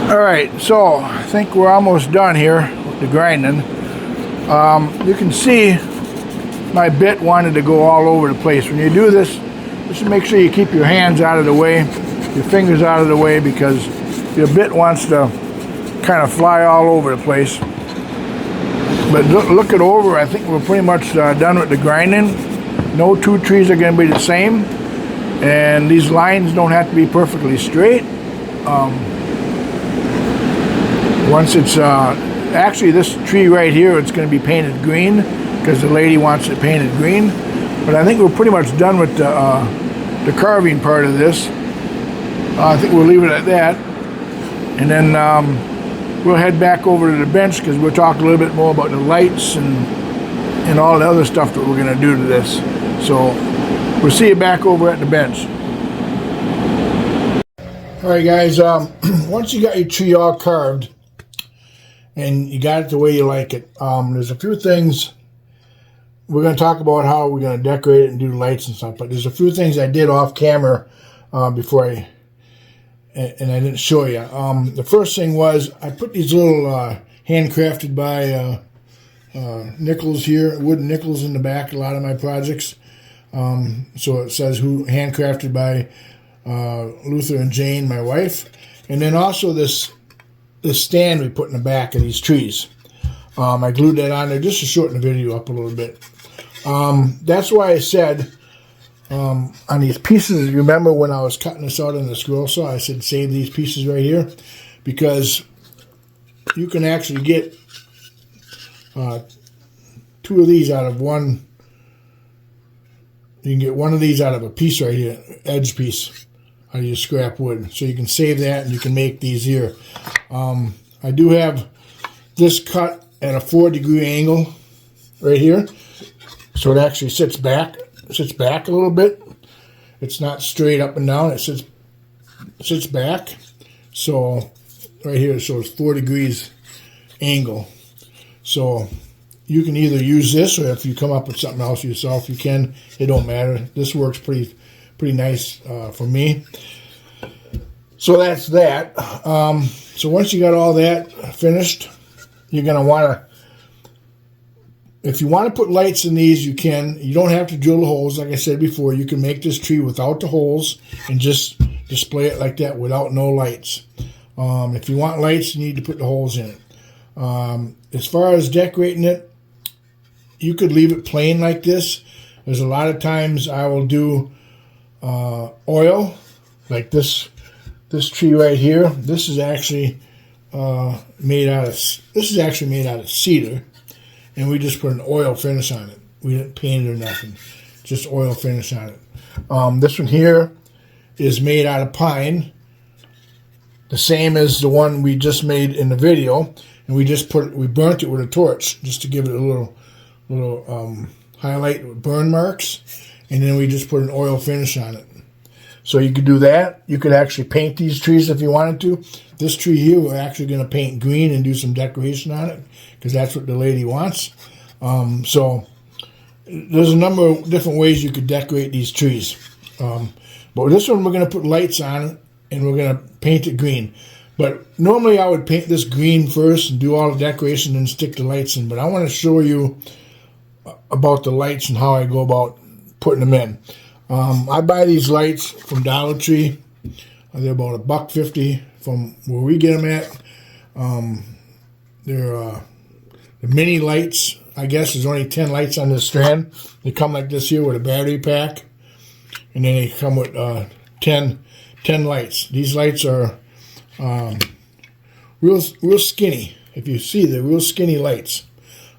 All right, so I think we're almost done here with the grinding. You can see my bit wanted to go all over the place. When you do this, just make sure you keep your hands out of the way, your fingers out of the way, because your bit wants to kind of fly all over the place. But look it over. I think we're pretty much done with the grinding. No two trees are going to be the same, and these lines don't have to be perfectly straight. Once it's actually, this tree right here, it's going to be painted green because the lady wants it painted green. But I think we're pretty much done with the carving part of this. I think we'll leave it at that, and then we'll head back over to the bench because we'll talk a little bit more about the lights and all the other stuff that we're going to do to this. So we'll see you back over at the bench. All right, guys. Once you got your tree all carved and you got it the way you like it, there's a few things we're going to talk about, how we're going to decorate it and do lights and stuff. But there's a few things I did off camera before I didn't show you. The first thing was I put these little handcrafted by nickels here, wooden nickels in the back, a lot of my projects. So it says handcrafted by Luther and Jane, my wife. And then also this stand we put in the back of these trees. I glued that on there just to shorten the video up a little bit. That's why I said on these pieces, remember when I was cutting this out on the scroll saw, I said save these pieces right here, because you can actually get two of these out of one. You can get one of these out of a piece right here, edge piece, out of your scrap wood. So you can save that and you can make these here. I do have this cut at a 4-degree angle right here. So it actually sits back a little bit. It's not straight up and down. It sits back. So right here it shows 4 degrees angle. So you can either use this, or if you come up with something else yourself, you can. It don't matter. This works pretty nice for me. So that's that. So once you got all that finished, you're going to want to, if you want to put lights in these, you can. You don't have to drill the holes. Like I said before, you can make this tree without the holes and just display it like that without no lights. If you want lights, you need to put the holes in it. As far as decorating it, you could leave it plain like this. There's a lot of times I will do oil, like this tree right here. This is actually made out of cedar, and we just put an oil finish on it. We didn't paint it or nothing, just oil finish on it. This one here is made out of pine, the same as the one we just made in the video, and we burnt it with a torch just to give it a little highlight with burn marks, and then we just put an oil finish on it. So you could do that. You could actually paint these trees if you wanted to. This tree here, we're actually going to paint green and do some decoration on it, because that's what the lady wants. So there's a number of different ways you could decorate these trees. But this one, we're going to put lights on it, and we're going to paint it green. But normally I would paint this green first and do all the decoration and stick the lights in. But I want to show you about the lights and how I go about putting them in. I buy these lights from Dollar Tree. They're about $1.50 from where we get them at. They're the mini lights. I guess there's only 10 lights on this strand. They come like this here with a battery pack, and then they come with 10 lights. These lights are real skinny. If you see, they're real skinny lights.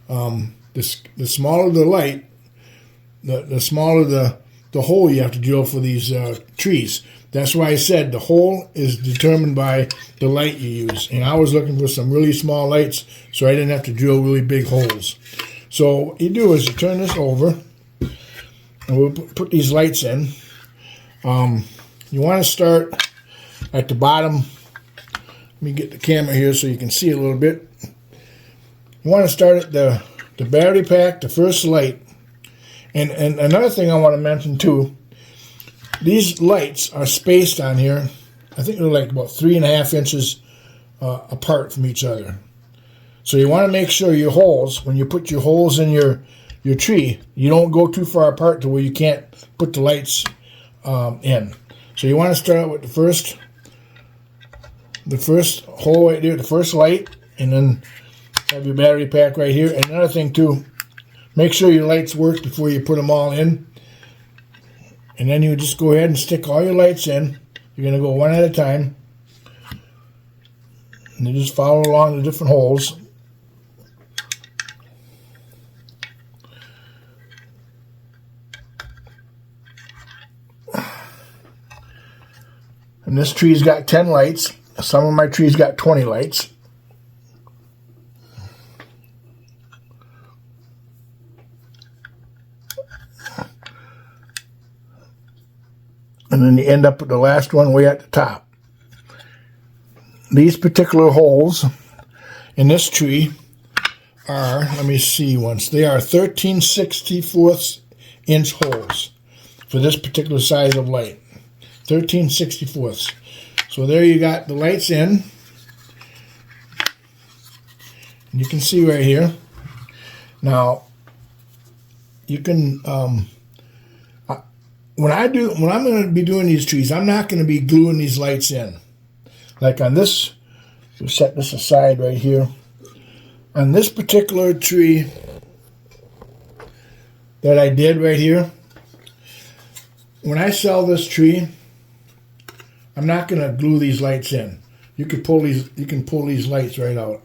The smaller the light, the smaller the hole you have to drill for these trees. That's why I said the hole is determined by the light you use. And I was looking for some really small lights, so I didn't have to drill really big holes. So what you do is you turn this over, and we'll put these lights in. You want to start at the bottom. Let me get the camera here so you can see a little bit. You want to start at the battery pack, the first light. And another thing I want to mention too, these lights are spaced on here. I think they're like about 3.5 inches apart from each other. So you want to make sure your holes, when you put your holes in your tree, you don't go too far apart to where you can't put the lights in. So you want to start out with the first hole right there, the first light, and then have your battery pack right here. And another thing too, make sure your lights work before you put them all in. And then you just go ahead and stick all your lights in. You're going to go one at a time. And you just follow along the different holes. And this tree's got 10 lights. Some of my trees got 20 lights. And then you end up with the last one way at the top. These particular holes in this tree are, let me see once, they are 13/64 inch holes for this particular size of light. 13/64. So there you got the lights in. You can see right here. Now, you can, when I'm going to be doing these trees, I'm not going to be gluing these lights in. Like on this, we'll set this aside right here. On this particular tree that I did right here, when I sell this tree, I'm not going to glue these lights in. You can pull these lights right out.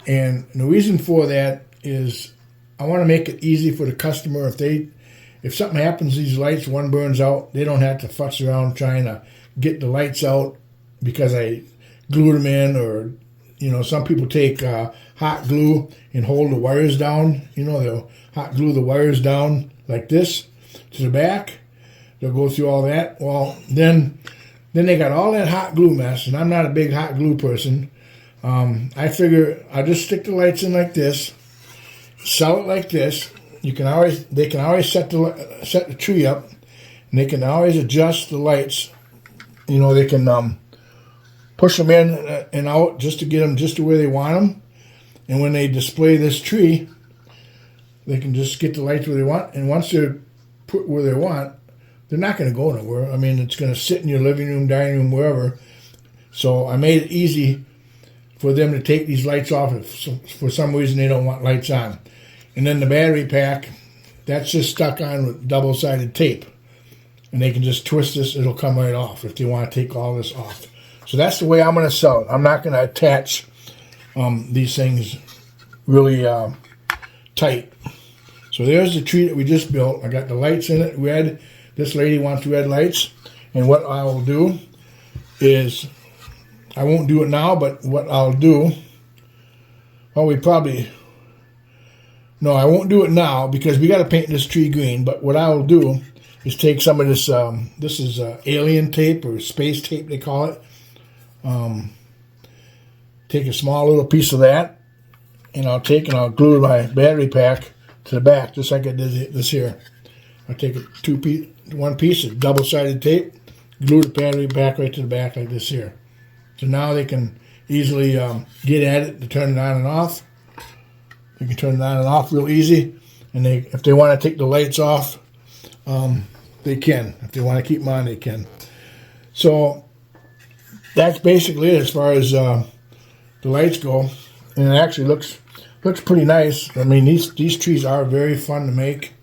And the reason for that is I want to make it easy for the customer. If something happens to these lights, one burns out, they don't have to fuss around trying to get the lights out because I glued them in. Or, you know, some people take hot glue and hold the wires down. You know, they'll hot glue the wires down like this to the back. They'll go through all that. Well, then they got all that hot glue mess, and I'm not a big hot glue person. I figure I'll just stick the lights in like this, sell it like this. They can always set the tree up, and they can always adjust the lights. You know, they can push them in and out just to get them just to where they want them. And when they display this tree, they can just get the lights where they want. And once they're put where they want, they're not going to go nowhere. I mean, it's going to sit in your living room, dining room, wherever. So I made it easy for them to take these lights off if for some reason they don't want lights on. And then the battery pack, that's just stuck on with double-sided tape. And they can just twist this, it'll come right off if they want to take all this off. So that's the way I'm going to sell it. I'm not going to attach these things really tight. So there's the tree that we just built. I got the lights in it, red. This lady wants red lights. And what I will do is, I won't do it now, but what I'll do, well, no, I won't do it now because we got to paint this tree green. But what I'll do is take some of this, this is alien tape or space tape they call it. Take a small little piece of that, and I'll glue my battery pack to the back, just like I did this here. I'll take one piece of double-sided tape, glue the battery pack right to the back like this here. So now they can easily get at it to turn it on and off. You can turn it on and off real easy. And if they want to take the lights off, they can. If they want to keep them on, they can. So that's basically it as far as the lights go. And it actually looks pretty nice. I mean, these trees are very fun to make,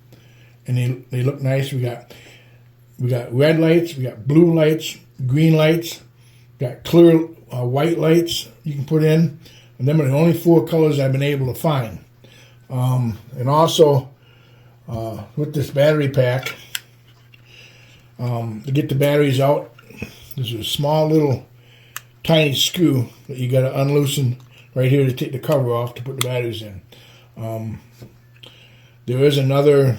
and they look nice. We got red lights, we got blue lights, green lights, got clear white lights you can put in, and them are the only 4 colors I've been able to find. And also with this battery pack, to get the batteries out, there's a small little tiny screw that you got to unloosen right here to take the cover off to put the batteries in. There is another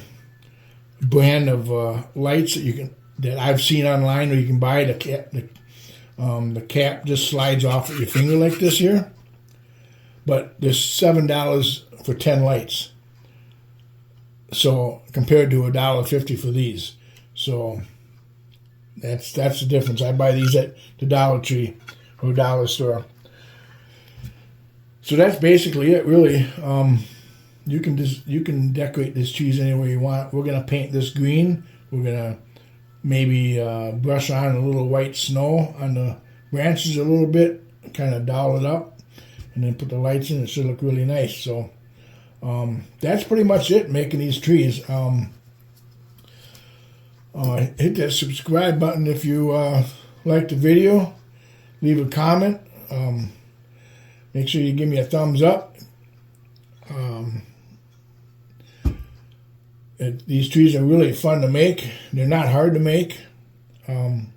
brand of lights that I've seen online where you can buy the cap just slides off at your finger like this here. But there's $7 for 10 lights. So compared to $1.50 for these. So that's the difference. I buy these at the Dollar Tree or dollar store. So that's basically it, really. You can decorate this trees any way you want. We're gonna paint this green. We're gonna maybe brush on a little white snow on the branches a little bit, kind of doll it up, and then put the lights in. It should look really nice. So that's pretty much it, making these trees. Hit that subscribe button if you like the video. Leave a comment. Make sure you give me a thumbs up. These trees are really fun to make. They're not hard to make. And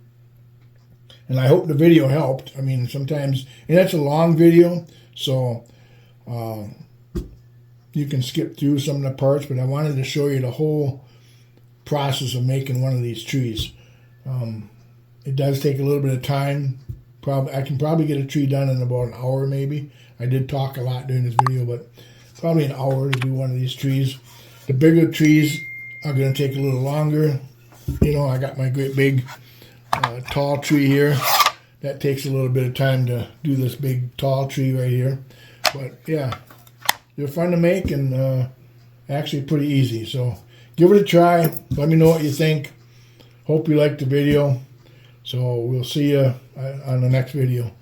I hope the video helped. I mean, sometimes, and that's a long video, so you can skip through some of the parts, but I wanted to show you the whole process of making one of these trees. It does take a little bit of time. I can probably get a tree done in about an hour, maybe. I did talk a lot during this video, but probably an hour to do one of these trees. The bigger trees are going to take a little longer. You know, I got my great big tall tree here. That takes a little bit of time to do this big tall tree right here. But yeah, they're fun to make and actually pretty easy. So give it a try. Let me know what you think. Hope you liked the video. So we'll see you on the next video.